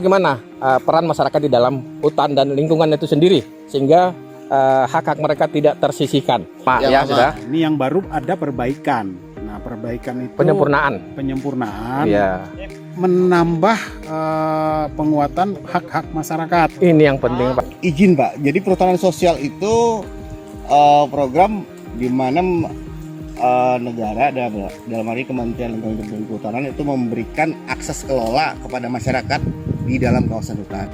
bagaimana peran masyarakat di dalam hutan dan lingkungan itu sendiri sehingga hak-hak mereka tidak tersisihkan. Pak, ya sudah. Ini yang baru ada perbaikan. Nah, perbaikan itu penyempurnaan. Ya. Menambah penguatan hak-hak masyarakat. Ini yang penting, Pak. Izin, Pak. Jadi perhutanan sosial itu program di mana negara dalam hal ini Kementerian Lingkungan Hidup dan Kehutanan itu memberikan akses kelola kepada masyarakat di dalam kawasan hutan.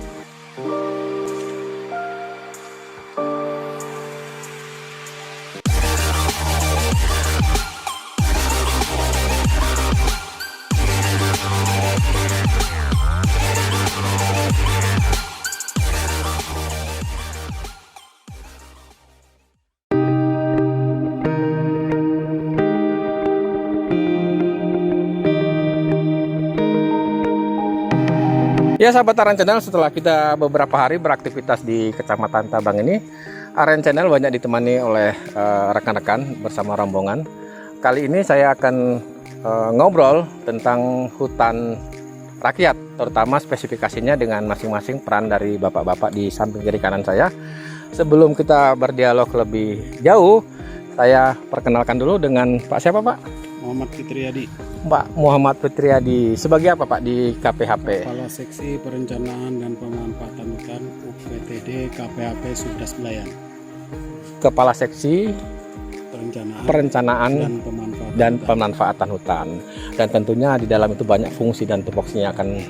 Ya sahabat Aren Channel, setelah kita beberapa hari beraktivitas di Kecamatan Tabang ini, Aren Channel banyak ditemani oleh rekan-rekan bersama rombongan. Kali ini saya akan ngobrol tentang hutan rakyat, terutama spesifikasinya dengan masing-masing peran dari bapak-bapak di samping kiri kanan saya. Sebelum kita berdialog lebih jauh, saya perkenalkan dulu dengan Pak siapa, Pak? Muhammad Fitriadi. Pak Muhammad Fitriadi. Sebagai apa, Pak, di KPHP? Kepala Seksi Perencanaan dan Pemanfaatan Hutan UPTD KPHP Subdas Belayan. Kepala Seksi Perencanaan dan Pemanfaatan Hutan. Dan tentunya di dalam itu banyak fungsi dan tupoksinya akan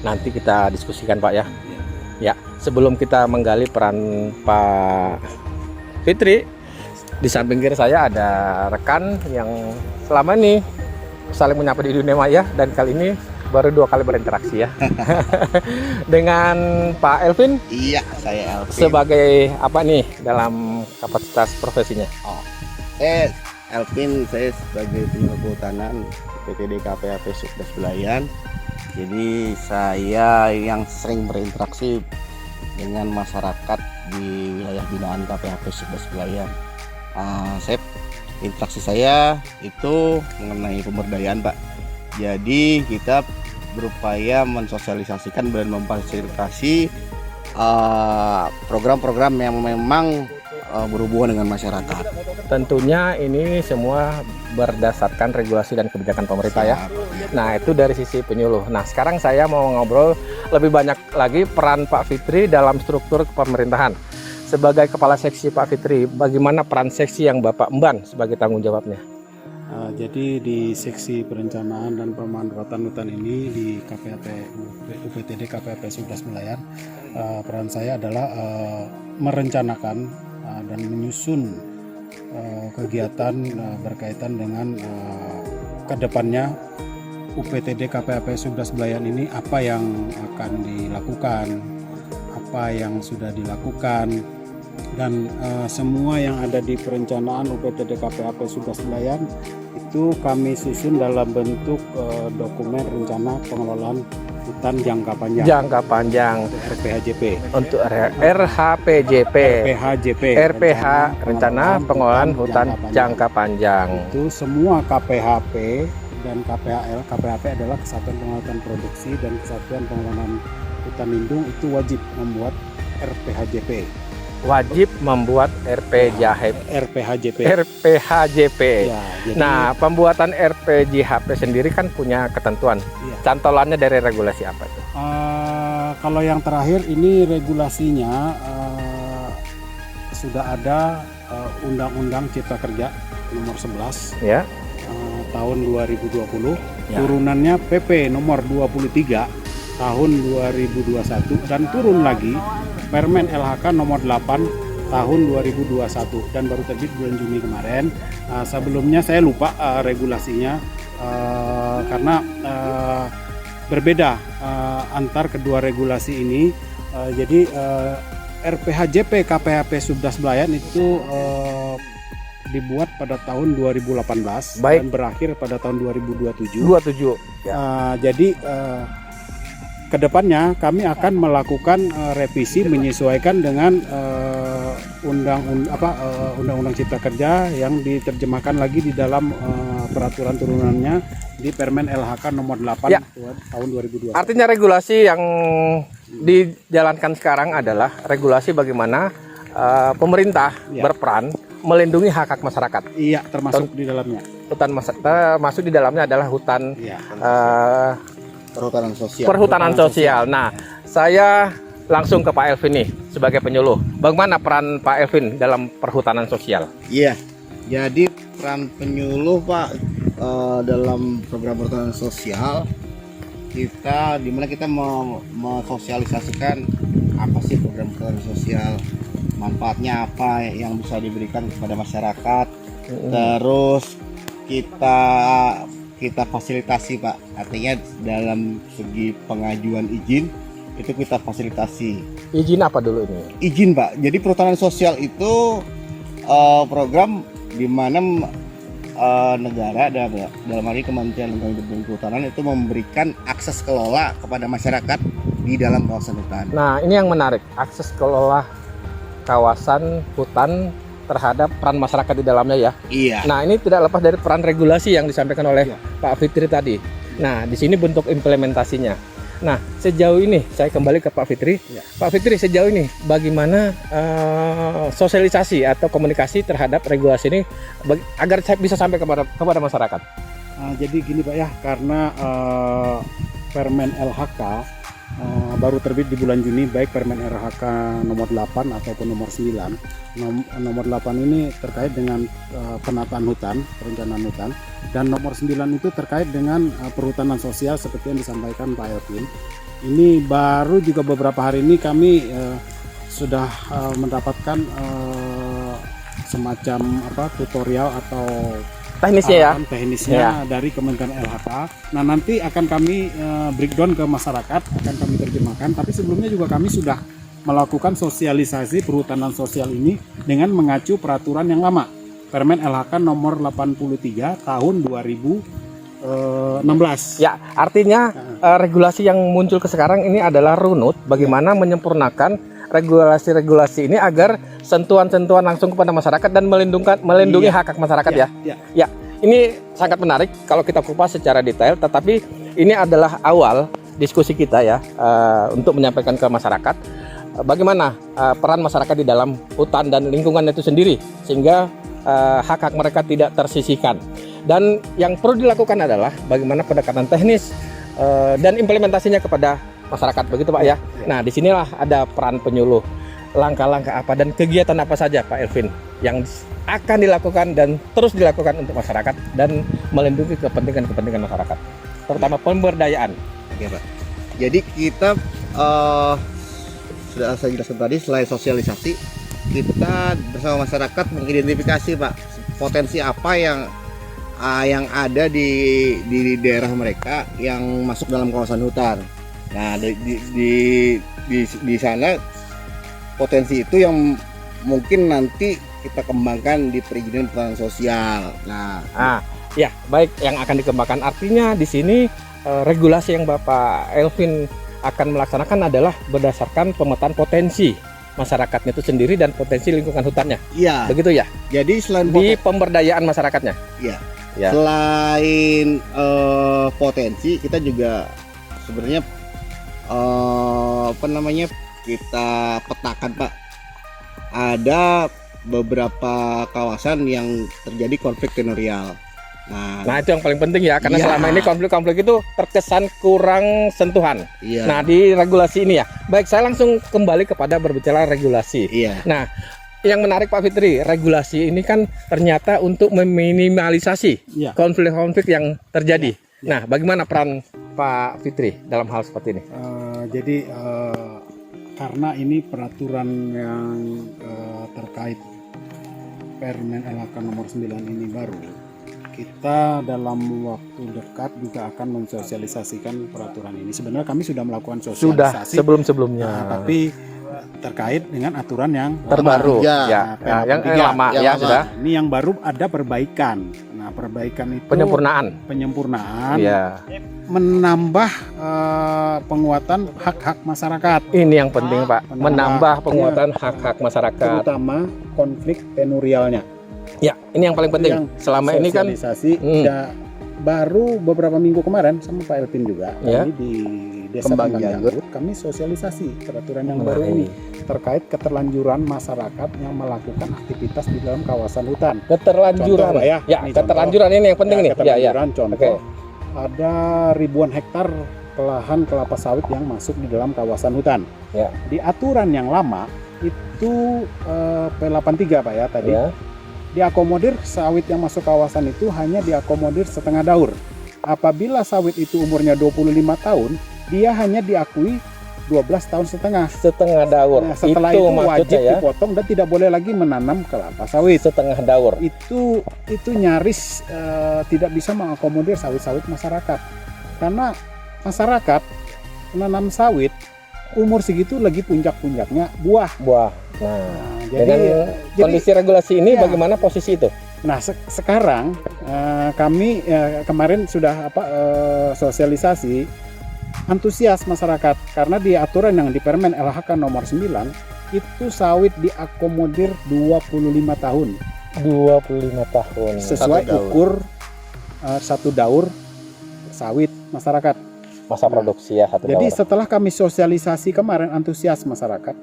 nanti kita diskusikan, Pak, ya. Ya, sebelum kita menggali peran Pak Fitri, di samping kiri saya ada rekan yang selama ini saling menyapa di dunia maya dan kali ini baru 2 kali berinteraksi ya. Dengan Pak Elvin. Iya, saya Elvin. Sebagai apa nih dalam kapasitas profesinya? Elvin, saya sebagai penyuluh kehutanan UPTD KPHP Subdas Belayan. Jadi saya yang sering berinteraksi dengan masyarakat di wilayah binaan KPHP Subdas Belayan. Interaksi saya itu mengenai pemberdayaan, Pak. Jadi kita berupaya mensosialisasikan dan memfasilitasi program-program yang memang berhubungan dengan masyarakat. Tentunya ini semua berdasarkan regulasi dan kebijakan pemerintah ya. Nah, itu dari sisi penyuluh. Nah, sekarang saya mau ngobrol lebih banyak lagi peran Pak Fitri dalam struktur pemerintahan. Sebagai Kepala Seksi Pak Fitri, bagaimana peran seksi yang Bapak emban sebagai tanggung jawabnya? Jadi di Seksi Perencanaan dan Pemanfaatan Hutan ini di KPHP UPTD KPHP Subdas Belayan, peran saya adalah merencanakan dan menyusun kegiatan berkaitan dengan kedepannya UPTD KPHP Subdas Belayan ini apa yang akan dilakukan, apa yang sudah dilakukan, dan semua yang ada di perencanaan UPTD KPHP Subdas Belayan itu kami susun dalam bentuk dokumen rencana pengelolaan hutan jangka panjang. Jangka panjang. RPHJP. Untuk RHPJP. RPH Rencana Pengelolaan Hutan Jangka Panjang. Itu semua KPHP dan KPHL. KPHP adalah Kesatuan Pengelolaan Produksi dan Kesatuan Pengelolaan Hutan Lindung itu wajib membuat RPHJP. Wajib membuat RPHJP. Ya, jadi, nah, pembuatan RPJHP sendiri kan punya ketentuan. Iya. Cantolannya dari regulasi apa itu? Kalau yang terakhir ini regulasinya sudah ada Undang-Undang Cipta Kerja nomor 11 ya. Tahun 2020. Ya. Turunannya PP nomor 23 tahun 2021 dan turun lagi Permen LHK nomor 8 tahun 2021 dan baru terbit bulan Juni kemarin. Sebelumnya saya lupa regulasinya karena berbeda antar kedua regulasi ini. Jadi RPHJP KPHP Subdas Belayan itu dibuat pada tahun 2018. Baik. Dan berakhir pada tahun 2027. Ya. Jadi kedepannya kami akan melakukan revisi menyesuaikan dengan Undang-Undang Cipta Kerja yang diterjemahkan lagi di dalam peraturan turunannya di Permen LHK nomor 8 Ya. tahun 2020. Artinya regulasi yang dijalankan sekarang adalah regulasi bagaimana pemerintah Ya. berperan melindungi hak-hak masyarakat. Iya, termasuk di dalamnya. Hutan masuk di dalamnya adalah hutan Iya. Perhutanan sosial. perhutanan sosial. Nah, saya langsung ke Pak Elvin nih sebagai penyuluh. Bagaimana peran Pak Elvin dalam perhutanan sosial? Iya. Jadi peran penyuluh Pak dalam program perhutanan sosial kita dimana kita mensosialisasikan apa sih program perhutanan sosial, manfaatnya apa yang bisa diberikan kepada masyarakat. Terus kita fasilitasi Pak, artinya dalam segi pengajuan izin itu kita fasilitasi. Izin apa dulu ini? Izin Pak, jadi perhutanan sosial itu program di mana negara dalam hal ini Kementerian Lingkungan Hidup dan Kehutanan itu memberikan akses kelola kepada masyarakat di dalam kawasan hutan. Nah, ini yang menarik, akses kelola kawasan hutan terhadap peran masyarakat di dalamnya ya. Iya. Nah, ini tidak lepas dari peran regulasi yang disampaikan oleh Iya. Pak Fitri tadi. Nah, di sini bentuk implementasinya. Nah, sejauh ini saya kembali ke Pak Fitri. Iya. Pak Fitri, sejauh ini bagaimana sosialisasi atau komunikasi terhadap regulasi ini agar bisa sampai kepada masyarakat? Jadi gini Pak ya, karena Permen LHK baru terbit di bulan Juni, baik Permen LHK nomor 8 ataupun nomor 9. Nomor 8 ini terkait dengan penataan hutan, perencanaan hutan, dan nomor 9 itu terkait dengan perhutanan sosial seperti yang disampaikan Pak Elvin. Ini baru juga beberapa hari ini kami sudah mendapatkan semacam tutorial atau Teknisnya ya. arahan teknisnya dari Kementerian LHK. Nah, nanti akan kami breakdown ke masyarakat, akan kami terjemahkan. Tapi sebelumnya juga kami sudah melakukan sosialisasi perhutanan sosial ini dengan mengacu peraturan yang lama, Permen LHK nomor 83 tahun 2016. Ya, artinya regulasi yang muncul ke sekarang ini adalah runut bagaimana menyempurnakan regulasi-regulasi ini agar sentuhan-sentuhan langsung kepada masyarakat dan melindungi hak-hak masyarakat ya. Ya, ini sangat menarik kalau kita kupas secara detail, tetapi ini adalah awal diskusi kita ya untuk menyampaikan ke masyarakat bagaimana peran masyarakat di dalam hutan dan lingkungan itu sendiri sehingga hak-hak mereka tidak tersisihkan. Dan yang perlu dilakukan adalah bagaimana pendekatan teknis dan implementasinya kepada masyarakat, begitu Pak ya. Nah, disinilah ada peran penyuluh, langkah-langkah apa dan kegiatan apa saja Pak Elvin yang akan dilakukan dan terus dilakukan untuk masyarakat dan melindungi kepentingan masyarakat, terutama pemberdayaan. Oke Pak. Jadi kita sudah saya jelaskan tadi, selain sosialisasi, kita bersama masyarakat mengidentifikasi Pak potensi apa yang ada di daerah mereka yang masuk dalam kawasan hutan. Nah, di sana potensi itu yang mungkin nanti kita kembangkan di perizinan perhutanan sosial. Nah, ya baik, yang akan dikembangkan artinya di sini regulasi yang Bapak Elvin akan melaksanakan adalah berdasarkan pemetaan potensi masyarakatnya itu sendiri dan potensi lingkungan hutannya. iya. Begitu ya. Jadi selain Di pemberdayaan masyarakatnya. iya. Ya. Selain potensi, kita juga sebenarnya kita petakan Pak, ada beberapa kawasan yang terjadi konflik teritorial. Nah, itu yang paling penting ya, karena Iya. selama ini konflik-konflik itu terkesan kurang sentuhan. Iya. Nah, di regulasi ini ya. Baik, saya langsung kembali kepada berbicara regulasi. Iya. Nah, yang menarik Pak Fitri, regulasi ini kan ternyata untuk meminimalisasi Iya. konflik-konflik yang terjadi. Iya. Nah, bagaimana peran Pak Fitri dalam hal seperti ini? Jadi karena ini peraturan yang terkait Permen LHK nomor 9 ini baru, kita dalam waktu dekat juga akan mensosialisasikan peraturan ini. Sebenarnya kami sudah melakukan Sudah sosialisasi sebelum-sebelumnya. tapi terkait dengan aturan yang terbaru Ya, ya, PMK yang 3. lama Yang ya lama. sudah Ini yang baru ada perbaikan. Nah, perbaikan itu penyempurnaan ya. menambah penguatan hak-hak masyarakat, Ini yang penting Pak, menambah penguatan hak-hak masyarakat terutama konflik tenurialnya. ya, ini yang paling penting Yang selama ini kan sosialisasi Hmm. ya, baru beberapa minggu kemarin sama Pak Elvin juga Ya. kami di Desa Kembang Kembang Janggut. Janggut kami sosialisasi peraturan yang Nah, baru ini terkait keterlanjuran masyarakat yang melakukan aktivitas di dalam kawasan hutan. keterlanjuran Contoh, Pak, ya. ya, Ini keterlanjuran ini yang penting nih ya ya. keterlanjuran contoh. Oke. Ada ribuan hektar lahan kelapa sawit yang masuk di dalam kawasan hutan. Ya. Di aturan yang lama itu P83 Pak ya tadi. Ya. Diakomodir sawit yang masuk kawasan itu hanya diakomodir setengah daur. Apabila sawit itu umurnya 25 tahun, dia hanya diakui 12 tahun setengah. Setengah daur. Nah, setelah itu wajib maksudnya ya, dipotong dan tidak boleh lagi menanam kelapa sawit. setengah daur. Itu nyaris tidak bisa mengakomodir sawit-sawit masyarakat. Karena masyarakat menanam sawit umur segitu lagi puncak-puncaknya buah. Buah. Nah, Nah, dengan jadi kondisi regulasi ini ya. bagaimana posisi itu? Nah sekarang kami kemarin sudah sosialisasi antusias masyarakat karena di aturan yang di Permen LHK nomor 9 itu sawit diakomodir 25 tahun 25 tahun. sesuai Satu daur. ukur satu daur sawit masyarakat. Masa produksi ya satu Jadi daur. setelah kami sosialisasi kemarin antusias masyarakat,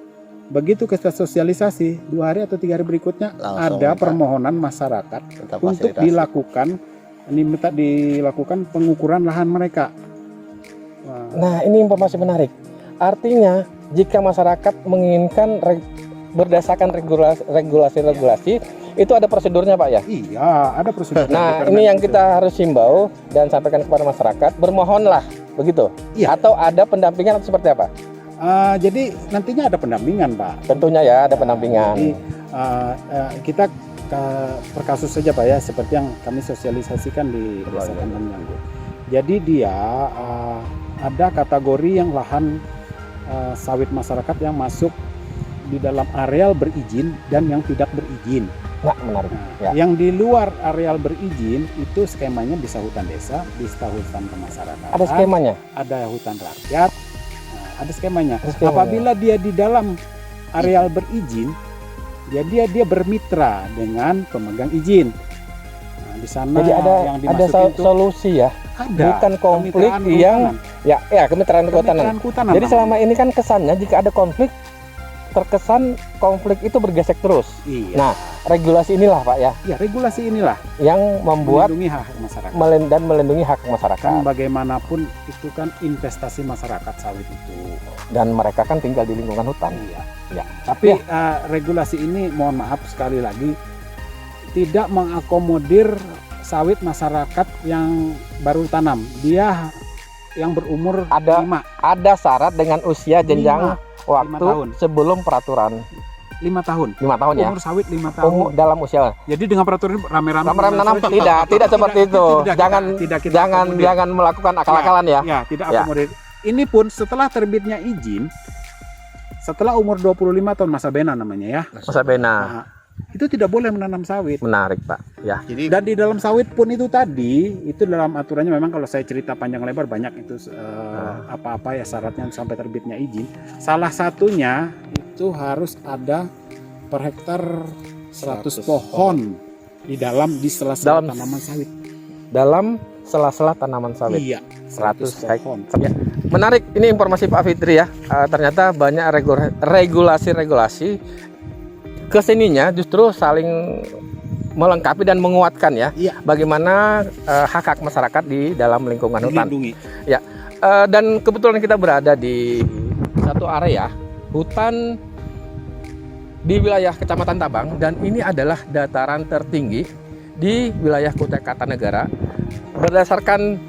begitu kita sosialisasi 2 hari atau 3 hari berikutnya Langsung ada minta. permohonan masyarakat Tentang untuk fasilitasi. dilakukan pengukuran lahan mereka. Wah, Nah, ini informasi menarik. Artinya, jika masyarakat menginginkan berdasarkan regulasi-regulasi, itu ada prosedurnya, Pak ya? iya, ada prosedur. Nah, ini yang kita harus himbau dan sampaikan kepada masyarakat, bermohonlah, begitu? Iya. Atau ada pendampingan atau seperti apa? Jadi nantinya ada pendampingan, Pak. Tentunya ya, ada pendampingan. Jadi kita per kasus saja, Pak ya, seperti yang kami sosialisasikan di Desa Kembang Janggut. Jadi dia ada kategori yang lahan sawit masyarakat yang masuk di dalam areal berizin dan yang tidak berizin. Nah, menarik. Ya. Yang di luar areal berizin itu skemanya bisa hutan desa, bisa hutan kemasyarakatan, Ada skemanya? ada hutan rakyat, ada skemanya. Ada skemanya. Apabila dia di dalam areal berizin, dia bermitra dengan pemegang izin. Nah, di sana Jadi ada yang dimasukin itu solusi ya, ada bukan konflik kemitraan yang kehutanan. kemitraan kehutanan. Kemitraan kehutanan, Jadi Pak. selama ini kan kesannya jika ada konflik, terkesan konflik itu bergesek terus. Iya. Nah, regulasi inilah Pak ya, Ya, regulasi inilah yang membuat melindungi hak masyarakat. dan melindungi hak masyarakat. Kan bagaimanapun itu kan investasi masyarakat sawit itu. Dan mereka kan tinggal di lingkungan hutan. Iya. Ya. Tapi regulasi ini mohon maaf sekali lagi tidak mengakomodir sawit masyarakat yang baru tanam. Dia yang berumur Ada 5 syarat dengan usia jenjang waktu tahun. sebelum peraturan 5 tahun. 5 tahun ya. Umur sawit 5 tahun. Umur dalam usia. Jadi dengan peraturan ini rame-rame Rame-rame nanam sawit tidak seperti itu. tidak kita akomodir. Jangan melakukan akal-akalan ya. Ya, tidak Ya. akomodir. Ini pun setelah terbitnya izin, setelah umur 25 tahun masa bena namanya ya. Masa bena. Nah, itu tidak boleh menanam sawit. Menarik Pak. Ya. Jadi Dan di dalam sawit pun itu tadi, itu dalam aturannya memang kalau saya cerita panjang lebar banyak itu apa-apa ya syaratnya sampai terbitnya izin. Salah satunya itu harus ada per hektar 100 pohon di sela-sela Dalam- tanaman sawit. Dalam sela-sela tanaman sawit. Iya, 100 pohon. Ya. Menarik, ini informasi Pak Fitri ya. Ternyata banyak regulasi-regulasi kesininya justru saling melengkapi dan menguatkan ya. Iya. Bagaimana hak-hak masyarakat di dalam lingkungan hutan. Dilindungi. Dan kebetulan kita berada di satu area hutan di wilayah Kecamatan Tabang dan ini adalah dataran tertinggi di wilayah Kutai Kartanegara berdasarkan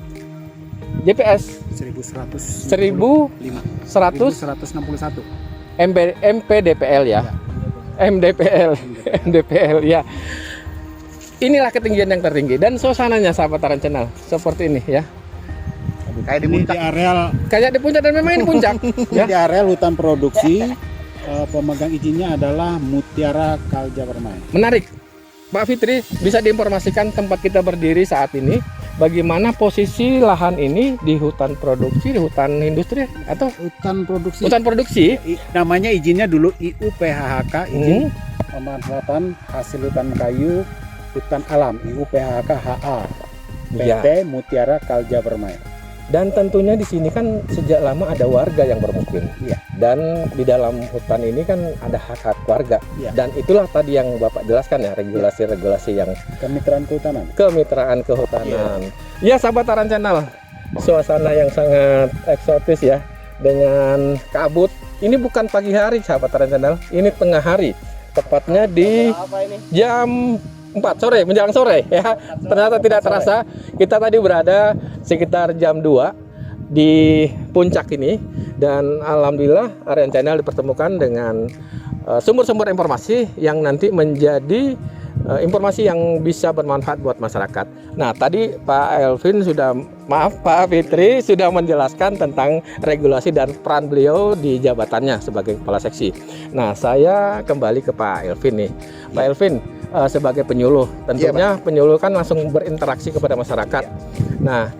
GPS 1161 MPDPL ya. MDPL ya. Inilah ketinggian yang tertinggi dan suasananya sahabat Taran Channel seperti ini ya. kayak di Ini puncak. di areal Kayak di puncak dan memang ini puncak ya. di areal hutan produksi pemegang izinnya adalah Mutiara Kalja Permai. Menarik. Pak Fitri, bisa diinformasikan tempat kita berdiri saat ini, bagaimana posisi lahan ini di hutan produksi, di hutan industri, atau Hutan produksi. hutan produksi? Namanya izinnya dulu IUPHHK, izin pemanfaatan hasil hutan kayu hutan alam, IUPHHK HA, PT Ya. Mutiara Kalja Permai. Dan tentunya di sini kan sejak lama ada warga yang bermukim. Iya. Dan di dalam hutan ini kan ada hak-hak warga. Iya. Dan itulah tadi yang Bapak jelaskan ya, regulasi-regulasi yang Kemitraan kehutanan. kemitraan kehutanan. Ya, sahabat Aran Channel, suasana yang sangat eksotis ya, dengan kabut. Ini bukan pagi hari sahabat Aran Channel, ini tengah hari. Tepatnya di jam 4 sore, menjelang sore ya. Ternyata tidak terasa kita tadi berada sekitar jam 2 di puncak ini, dan alhamdulillah Aran Channel dipertemukan dengan sumber-sumber informasi yang nanti menjadi informasi yang bisa bermanfaat buat masyarakat. Nah, tadi Pak Elvin Pak Fitri sudah menjelaskan tentang regulasi dan peran beliau di jabatannya sebagai kepala seksi. Nah, saya kembali ke Pak Elvin nih. Pak Elvin, sebagai penyuluh, tentunya penyuluh kan langsung berinteraksi kepada masyarakat. Nah,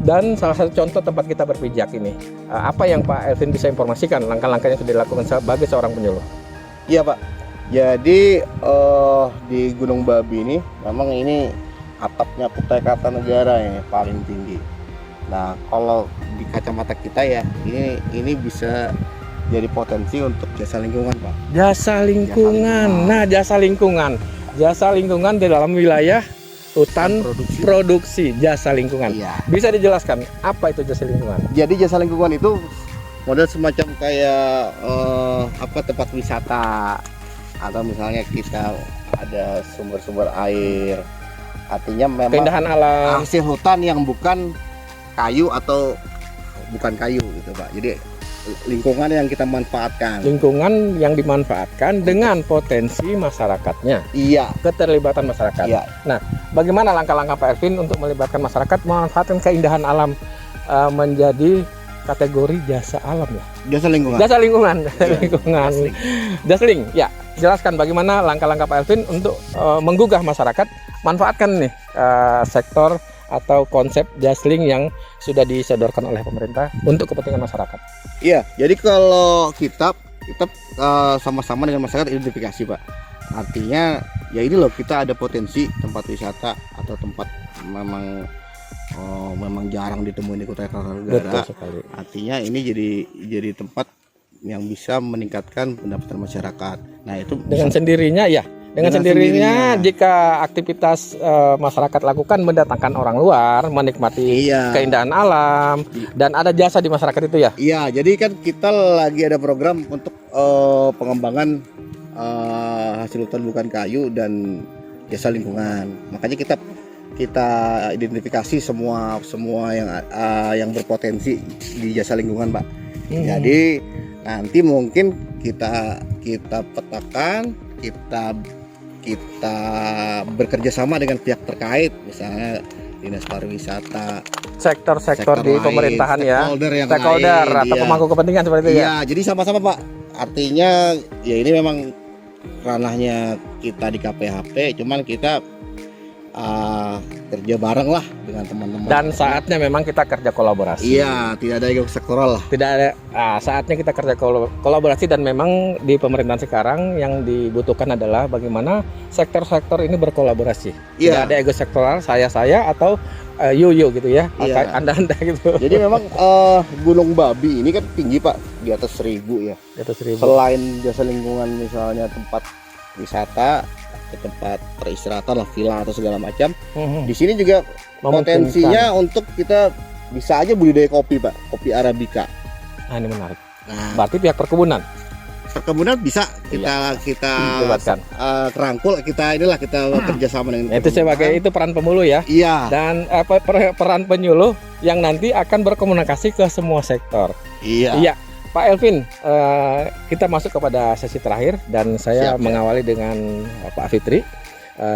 dan salah satu contoh tempat kita berpijak ini, apa yang Pak Elvin bisa informasikan langkah-langkah yang sudah dilakukan sebagai seorang penyuluh? Iya Pak. Jadi di Gunung Babi ini memang ini atapnya Kutai Kartanegara yang paling tinggi. Nah, kalau di kacamata kita ya ini bisa jadi potensi untuk jasa lingkungan, Pak. Jasa lingkungan. Nah, jasa lingkungan di dalam wilayah hutan produksi jasa lingkungan. Iya. Bisa dijelaskan apa itu jasa lingkungan? Jadi jasa lingkungan itu model semacam kayak tempat wisata, atau misalnya kita ada sumber-sumber air. Artinya memang Keindahan alam. hasil hutan yang bukan kayu atau bukan kayu gitu, Pak. Jadi lingkungan yang kita manfaatkan. Lingkungan yang dimanfaatkan dengan potensi masyarakatnya. Iya. Keterlibatan masyarakat. Iya. Nah, bagaimana langkah-langkah Pak Elvin untuk melibatkan masyarakat memanfaatkan keindahan alam menjadi kategori jasa alam ya? Jasa lingkungan. Jasa lingkungan. Lingkungan. Jasling. Jasling, ya. Jelaskan bagaimana langkah-langkah Pak Elvin untuk menggugah masyarakat manfaatkan nih sektor atau konsep jasling yang sudah disodorkan oleh pemerintah untuk kepentingan masyarakat. Iya, jadi kalau kita sama-sama dengan masyarakat identifikasi, Pak. Artinya ya ini loh, kita ada potensi tempat wisata atau tempat memang jarang ditemui di Kutai Kartanegara. Betul sekali. Artinya ini jadi tempat yang bisa meningkatkan pendapatan masyarakat. Nah, itu Dengan sendirinya ya. Dengan sendirinya jika aktivitas masyarakat lakukan mendatangkan orang luar, menikmati keindahan alam, dan ada jasa di masyarakat itu ya. Iya, jadi kan kita lagi ada program untuk pengembangan hasil hutan bukan kayu dan jasa lingkungan. Makanya kita identifikasi semua yang berpotensi di jasa lingkungan, Pak. Jadi nanti mungkin kita petakan, kita bekerja sama dengan pihak terkait, misalnya dinas pariwisata, Sektor-sektor di lain, pemerintahan ya, stakeholder atau pemangku kepentingan seperti itu ya. Iya, jadi sama-sama, Pak. Artinya ya ini memang ranahnya kita di KPHP, cuman kita kerja bareng lah dengan teman-teman. Dan saatnya memang kita kerja kolaborasi. Iya, tidak ada ego sektoral lah. Tidak ada, saatnya kita kerja kolaborasi, dan memang di pemerintahan sekarang yang dibutuhkan adalah bagaimana sektor-sektor ini berkolaborasi. Tidak ada ego sektoral, saya atau you gitu ya, Anda gitu. Jadi memang Gunung Babi ini kan tinggi, Pak, di atas 1000 ya. Di atas 1000. Selain jasa lingkungan, misalnya tempat wisata, ke tempat peristirahatan lah, villa atau segala macam. Di sini juga potensinya untuk kita bisa aja budidaya kopi, Pak, kopi arabica. Nah, ini menarik. Nah, Berarti pihak perkebunan bisa kita libatkan. kerangkul, kita kerja sama dengan Itu sebagai itu peran pemuluh ya. Iya. Dan peran penyuluh yang nanti akan berkomunikasi ke semua sektor. Iya. Pak Elvin, kita masuk kepada sesi terakhir, dan saya mengawali dengan Pak Fitri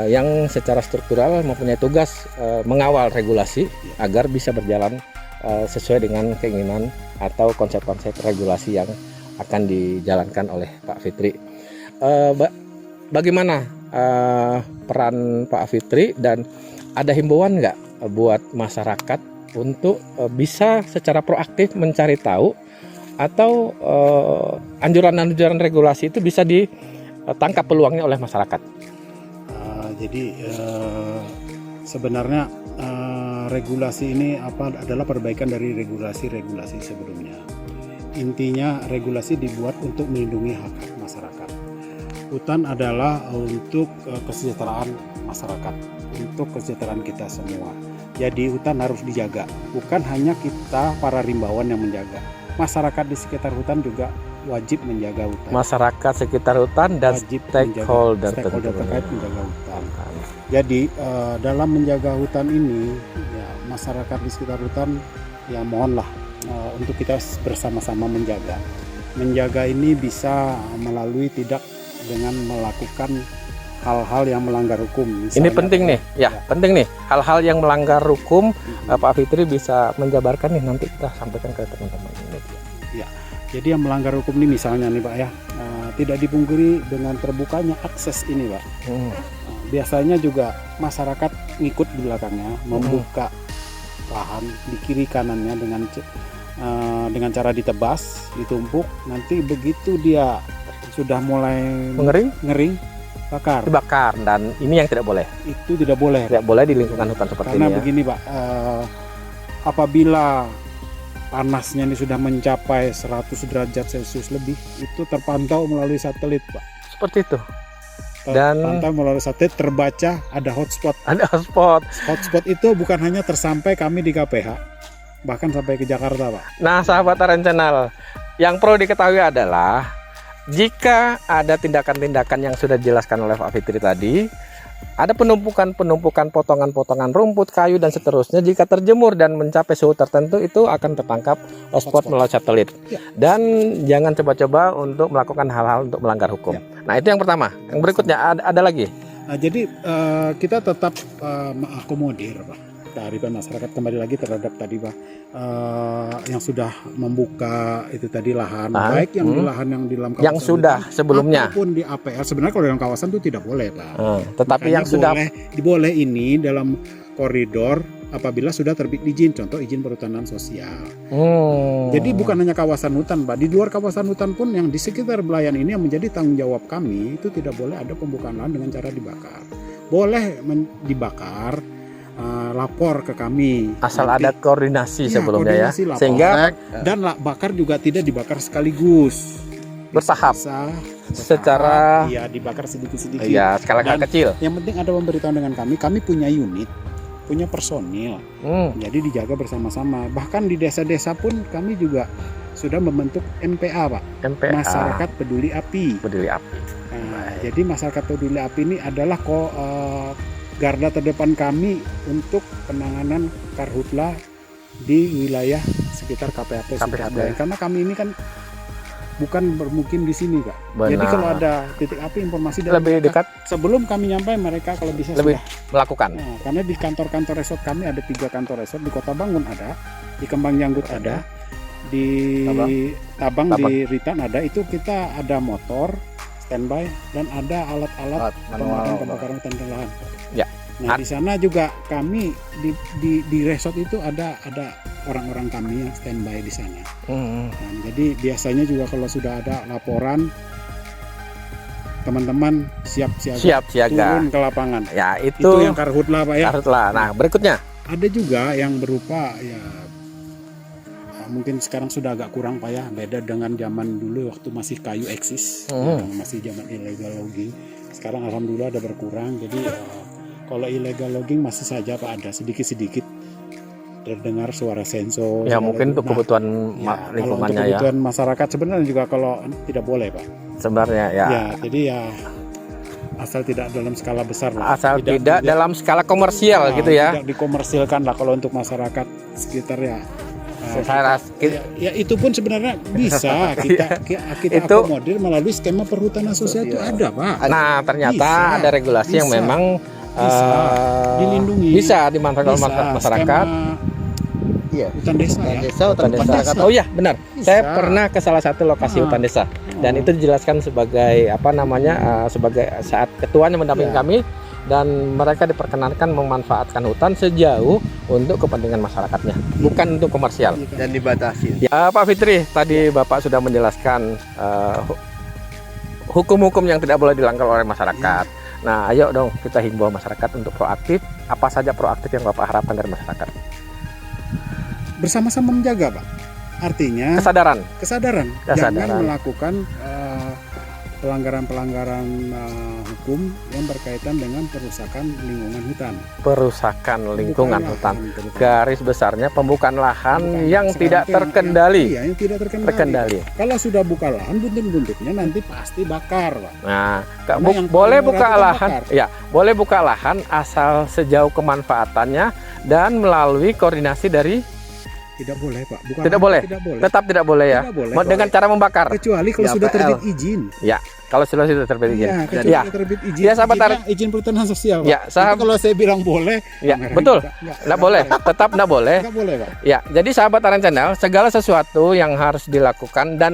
yang secara struktural mempunyai tugas mengawal regulasi agar bisa berjalan sesuai dengan keinginan atau konsep-konsep regulasi yang akan dijalankan oleh Pak Fitri. Bagaimana peran Pak Fitri, dan ada himbauan nggak buat masyarakat untuk bisa secara proaktif mencari tahu, atau anjuran-anjuran regulasi itu bisa ditangkap peluangnya oleh masyarakat? Jadi sebenarnya regulasi ini adalah perbaikan dari regulasi-regulasi sebelumnya. Intinya regulasi dibuat untuk melindungi hak masyarakat. Hutan adalah untuk kesejahteraan masyarakat, untuk kesejahteraan kita semua. Jadi hutan harus dijaga, bukan hanya kita para rimbawan yang menjaga. Masyarakat di sekitar hutan juga wajib menjaga hutan. Masyarakat sekitar hutan dan wajib stakeholder terkait menjaga hutan. Jadi dalam menjaga hutan ini, ya, masyarakat di sekitar hutan, ya mohonlah untuk kita bersama-sama menjaga. Menjaga ini bisa melalui tidak dengan melakukan hal-hal yang melanggar hukum. Misalnya, ini penting nih, penting nih, hal-hal yang melanggar hukum. Pak Fitri bisa menjabarkan nih, nanti kita sampaikan ke teman-teman media. Ya, jadi yang melanggar hukum ini misalnya nih Pak ya, tidak dipungkiri dengan terbukanya akses ini Pak. Biasanya juga masyarakat ngikut di belakangnya, membuka lahan di kiri kanannya dengan cara ditebas, ditumpuk. Nanti begitu dia sudah mulai ngering, dibakar. Dan ini yang tidak boleh. Itu tidak boleh. Tidak boleh di lingkungan hutan seperti Karena ini. Karena begini Pak, apabila panasnya ini sudah mencapai 100 derajat Celcius lebih, itu terpantau melalui satelit Pak. Seperti itu. Terpantau melalui satelit, terbaca ada hotspot. Ada hotspot. Hotspot itu bukan hanya tersampai kami di KPH, bahkan sampai ke Jakarta Pak. Nah sahabat Aren Channel, yang perlu diketahui adalah jika ada tindakan-tindakan yang sudah dijelaskan oleh Pak Fitri tadi, ada penumpukan potongan-potongan rumput, kayu dan seterusnya, jika terjemur dan mencapai suhu tertentu, itu akan tertangkap hotspot melalui satelit. Dan jangan coba-coba untuk melakukan hal-hal untuk melanggar hukum. Nah itu yang pertama. Yang berikutnya ada lagi. Nah, jadi kita tetap mengakomodir Pak kearifan masyarakat, kembali lagi terhadap tadi Pak yang sudah membuka itu tadi lahan, baik yang di lahan yang di dalam kawasan yang sudah hutan, sebelumnya ataupun di APL. Sebenarnya kalau dalam kawasan itu tidak boleh Pak. Tetapi makanya yang sudah boleh ini dalam koridor apabila sudah terbit izin, contoh izin perhutanan sosial. Jadi bukan hanya kawasan hutan Pak, di luar kawasan hutan pun yang di sekitar belayan ini yang menjadi tanggung jawab kami, itu tidak boleh ada pembukaan lahan dengan cara dibakar. Boleh dibakar, lapor ke kami. Asal nanti, ada koordinasi sebelumnya koordinasi, ya, lapor. sehingga dan bakar juga tidak dibakar sekaligus, bertahap, secara ya dibakar sedikit-sedikit. Ya, skala kecil. Yang penting ada pemberitahuan dengan kami punya unit, punya personil, jadi dijaga bersama-sama. Bahkan di desa-desa pun kami juga sudah membentuk MPA Pak, Masyarakat Peduli Api. Nah, jadi Masyarakat Peduli Api ini adalah garda terdepan kami untuk penanganan karhutla di wilayah sekitar KPAP Sudasmelayan. Karena kami ini kan bukan bermukim di sini Pak. Jadi kalau ada titik api, informasi dari lebih dekat sebelum kami nyampe, mereka kalau bisa lebih sudah melakukan. Nah, karena di kantor-kantor resort kami ada 3 kantor resort, di Kota Bangun ada, di Kembang Janggut ada, di Tabang di Ritan ada. Itu kita ada motor standby dan ada alat-alat pemadam kebakaran hutan dan lahan. Ya. Nah di sana juga kami di resort itu ada orang-orang kami yang standby di sana. Nah, jadi biasanya juga kalau sudah ada laporan, teman-teman siap siaga turun ke lapangan. Ya itu yang karhutla Pak ya. Karhutla. Nah berikutnya ada juga yang berupa ya mungkin sekarang sudah agak kurang Pak ya, beda dengan zaman dulu waktu masih kayu eksis, masih zaman illegal logging. Sekarang alhamdulillah ada berkurang. Jadi kalau illegal logging masih saja Pak ada sedikit-sedikit terdengar suara sensor. Ya mungkin untuk kebutuhan lingkungannya ya. Kebutuhan masyarakat sebenarnya juga kalau tidak boleh Pak. Sebenarnya ya. Ya jadi ya asal tidak dalam skala besar lah. Asal tidak dalam skala komersial gitu ya. Tidak dikomersilkan lah kalau untuk masyarakat sekitar ya. Ya itu pun sebenarnya bisa kita itu akomodir melalui skema perhutanan sosial itu ada Pak. Nah ternyata ada regulasi yang memang dilindungi, bisa dimanfaatkan oleh masyarakat. Iya. Hutan desa Hutan ya. desa, Hutan desa. masyarakat. Oh iya, benar. Bisa. Saya pernah ke salah satu lokasi Ah. hutan desa dan Oh. itu dijelaskan sebagai apa namanya sebagai saat ketuanya mendampingi Iya. kami dan mereka diperkenankan memanfaatkan hutan sejauh untuk kepentingan masyarakatnya, bukan untuk komersial. Dan dibatasi. Ya, Pak Fitri, tadi Bapak sudah menjelaskan hukum-hukum yang tidak boleh dilanggar oleh masyarakat. Nah, ayo dong kita himbau masyarakat untuk proaktif. Apa saja proaktif yang Bapak harapkan dari masyarakat? Bersama-sama menjaga, Pak. Artinya Kesadaran. kesadaran. Kesadaran. Jangan melakukan pelanggaran-pelanggaran hukum yang berkaitan dengan perusakan lingkungan hutan. Perusakan lingkungan Pembukaan hutan. lahan, terutama. Garis besarnya pembukaan lahan Bukan. yang Sekarang tidak yang- terkendali. Iya, yang tidak terkendali. Terkendali. Kalau sudah buka lahan, buntut-buntutnya nanti pasti bakar, Pak. Nah, Karena yang boleh paling buka murah itu lahan, bakar. ya, boleh buka lahan asal sejauh kemanfaatannya dan melalui koordinasi dari Tidak boleh, Pak. Buka Tidak lahan boleh. Tidak boleh. tetap tidak boleh ya. Tidak boleh, Dengan cara membakar. kecuali kalau Ya, sudah PL. terbit izin. Kalau sudah terbit izin. Iya, kecuali Ya. sudah terbit izin. Ya, sahabat Izinnya izin perhutanan sosial, Pak. Ya, Nanti kalau saya bilang boleh, Ya, enggak, betul. enggak boleh, tetap tidak boleh. Enggak boleh, Pak. Ya, jadi sahabat Aran Channel, segala sesuatu yang harus dilakukan dan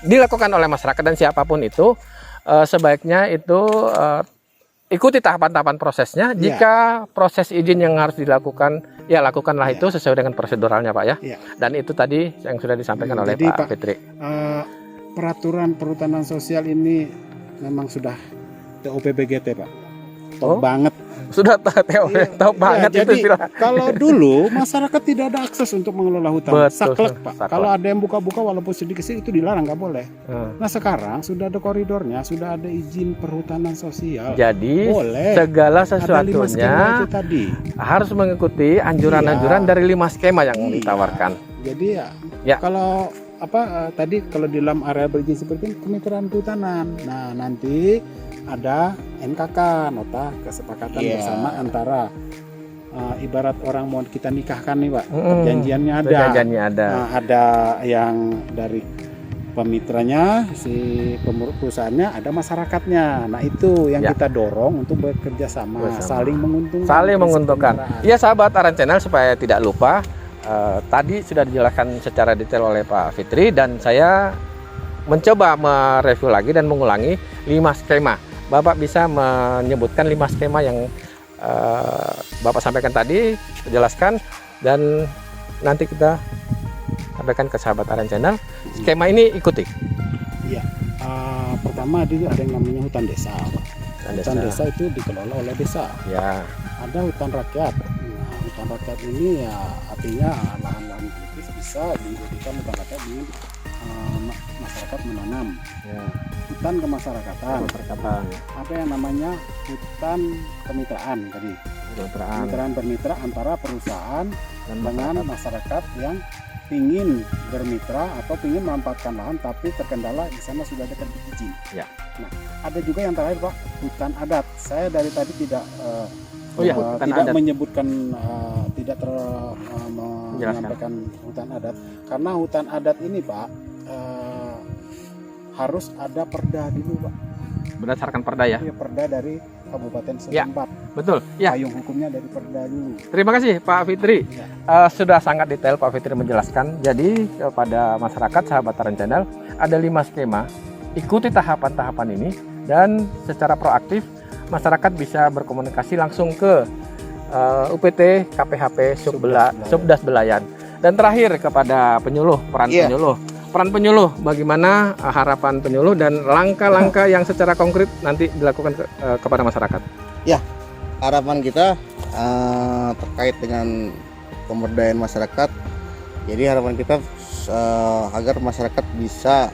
dilakukan oleh masyarakat dan siapapun itu sebaiknya itu ikuti tahapan-tahapan prosesnya. Ya. Jika proses izin yang harus dilakukan, ya lakukanlah Ya. itu sesuai dengan proseduralnya, Pak ya. Ya. Dan itu tadi yang sudah disampaikan oleh Jadi, Pak Pak, Fitri. Peraturan perhutanan sosial ini memang sudah TOP BGT, Pak. Top Oh, banget. Sudah tahu Iya, tahu banget iya, itu jadi istilah. kalau dulu masyarakat tidak ada akses untuk mengelola hutan. Betul, Saklek, Pak. saklek. Kalau ada yang buka-buka walaupun sedikit itu dilarang, nggak boleh. Hmm. Nah, sekarang sudah ada koridornya, sudah ada izin perhutanan sosial. Jadi Boleh. segala Ada 5 skema sesuatunya itu tadi. harus mengikuti anjuran-anjuran Iya. dari 5 skema yang Iya. ditawarkan. Jadi Ya. kalau tadi kalau di dalam area berizin seperti ini kemitraan kehutanan. Nah, nanti ada NKK, nota kesepakatan Iya. bersama antara ibarat orang mau kita nikahkan nih, Pak. Mm-mm. Perjanjiannya ada. Perjanjiannya ada. Nah, ada yang dari pemitranya, si pemurus perusahaannya, ada masyarakatnya. Nah, itu yang Ya. kita dorong untuk bekerja sama, Bersama. saling menguntungkan. Saling prinsip menguntungkan. kemitraan. Ya sahabat Aran Channel, supaya tidak lupa, tadi sudah dijelaskan secara detail oleh Pak Fitri dan saya mencoba mereview lagi dan mengulangi 5 skema. Bapak bisa menyebutkan 5 skema yang Bapak sampaikan tadi, jelaskan, dan nanti kita sampaikan ke sahabat Aran Channel. Skema ini ikuti. Iya. Pertama ada yang namanya hutan desa, Pak. Hutan Hutan desa. desa itu dikelola oleh desa. Ya, Ada hutan rakyat. Nah, hutan rakyat ini ya artinya lahan-lahan kritis bisa dijadikan hutan rakyat dengan masyarakat menanam. ya. Hutan kemasyarakatan. Perkataan, Ada yang namanya hutan kemitraan tadi. kemitraan, Kemitraan bermitra antara perusahaan dan dengan masyarakat yang ingin bermitra atau ingin memanfaatkan lahan tapi terkendala di sana sudah ada terbit izin. Ya. Nah, ada juga yang terakhir, Pak, hutan adat. Saya dari tadi tidak Oh ya, hutan tidak adat. menyebutkan menyampaikan hutan adat karena hutan adat ini, Pak, harus ada perda dulu, Pak. berdasarkan perda ya. Ya, perda dari kabupaten Ya. setempat. Betul. Ya. Payung hukumnya dari perda dulu. Terima kasih Pak Fitri. Ya. Sudah sangat detail Pak Fitri menjelaskan. Jadi kepada masyarakat sahabat Aran Channel ada 5 skema. Ikuti tahapan-tahapan ini dan secara proaktif masyarakat bisa berkomunikasi langsung ke UPT KPHP Subdas Belayan. Dan terakhir kepada penyuluh, peran penyuluh, bagaimana harapan penyuluh dan langkah-langkah yang secara konkret nanti dilakukan kepada masyarakat. Harapan kita terkait dengan pemberdayaan masyarakat. Jadi harapan kita agar masyarakat bisa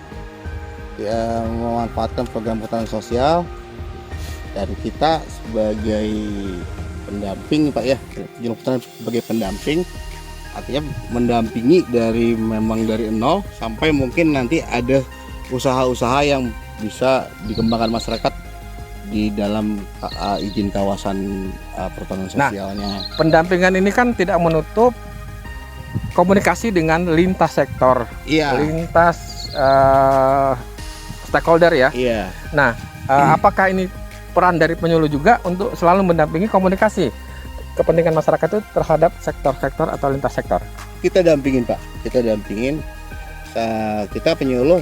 memanfaatkan program perhutanan sosial, dan kita sebagai pendamping, Pak ya, Perhutanan sebagai pendamping, artinya mendampingi dari nol sampai mungkin nanti ada usaha-usaha yang bisa dikembangkan masyarakat di dalam izin kawasan perhutanan sosialnya. Pendampingan ini kan tidak menutup komunikasi dengan lintas sektor, Iya. lintas stakeholder ya. Iya. Apakah ini peran dari penyuluh juga untuk selalu mendampingi komunikasi kepentingan masyarakat itu terhadap sektor-sektor atau lintas sektor? kita dampingin Pak, kita dampingin. Kita penyuluh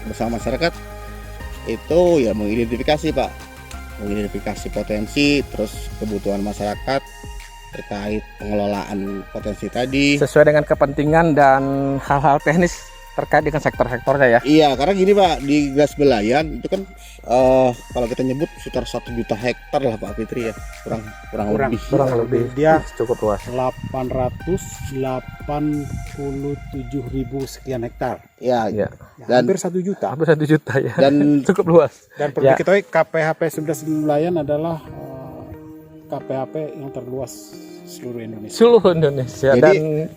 bersama masyarakat itu ya mengidentifikasi Pak, mengidentifikasi potensi, terus kebutuhan masyarakat terkait pengelolaan potensi tadi. Sesuai dengan kepentingan dan hal-hal teknis terkait dengan sektor-sektornya ya. Iya, karena gini Pak, di Gas Belayan itu kan kalau kita nyebut sekitar 1 juta hektar lah Pak Fitri ya, kurang lebih. Kurang lebih Dia cukup luas. 887.000 sekian hektar. Ya, Ya. Dan- Hampir 1 juta. Hampir 1 juta ya. dan Cukup luas. Dan perlu Ya. diketahui KPHP 11 Nelayan adalah KPHP yang terluas seluruh Indonesia. Seluruh Indonesia. Jadi- Dan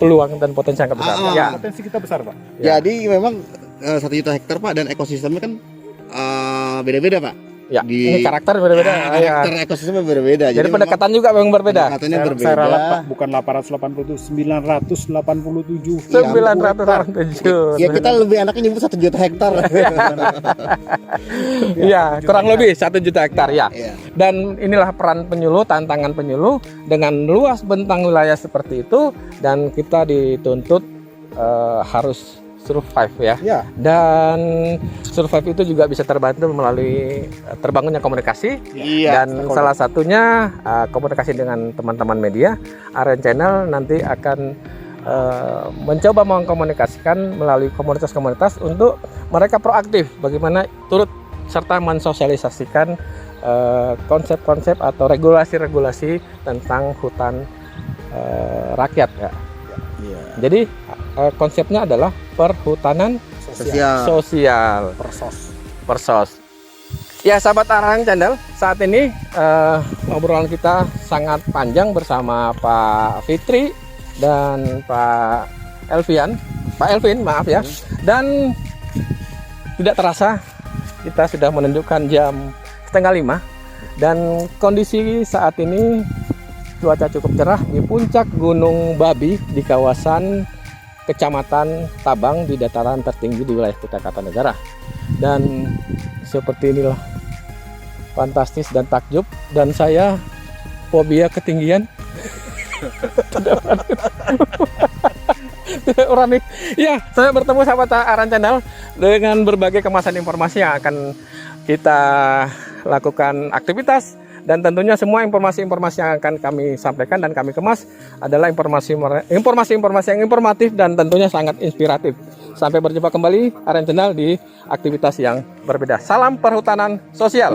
peluang dan potensi yang besar. Ah, Ya. Potensi kita besar, Pak. Ya. jadi memang 1 juta hektar Pak, dan ekosistemnya kan beda-beda Pak. Ya. Di- Ini karakter berbeda. Ya. Karakter ekosistemnya berbeda. Jadi pendekatan juga memang berbeda. pendekatannya berbeda. Saya ralat, Pak, bukan 887, 987. 987. Ya kita lebih enaknya nyebut 1 juta hektar. Iya, kurang lebih 1 juta hektar ya. Iya. Dan inilah peran penyuluh, tantangan penyuluh dengan luas bentang wilayah seperti itu, dan kita dituntut harus survive ya. Ya, Dan survive itu juga bisa terbantu melalui terbangunnya komunikasi. Iya. Dan salah satunya komunikasi dengan teman-teman media. Aren Channel nanti akan mencoba mengkomunikasikan melalui komunitas-komunitas untuk mereka proaktif bagaimana turut serta mensosialisasikan konsep-konsep atau regulasi-regulasi tentang hutan rakyat ya. Iya. Jadi konsepnya adalah perhutanan Sosial. sosial. Persos. Ya sahabat Aren Channel, saat ini obrolan kita sangat panjang bersama Pak Fitri dan Pak Elvin, maaf ya. Dan tidak terasa kita sudah menunjukkan jam 4:30 dan kondisi saat ini cuaca cukup cerah di puncak Gunung Babi di kawasan Kecamatan Tabang di dataran tertinggi di wilayah Kutai Kartanegara. Dan seperti inilah fantastis dan takjub, dan saya fobia ketinggian. Tidak berani. Ya, saya bertemu sahabat Aren Channel dengan berbagai kemasan informasi yang akan kita lakukan aktivitas, dan tentunya semua informasi-informasi yang akan kami sampaikan dan kami kemas adalah informasi-informasi yang informatif dan tentunya sangat inspiratif. Sampai berjumpa kembali Aren Channel di aktivitas yang berbeda. Salam perhutanan sosial.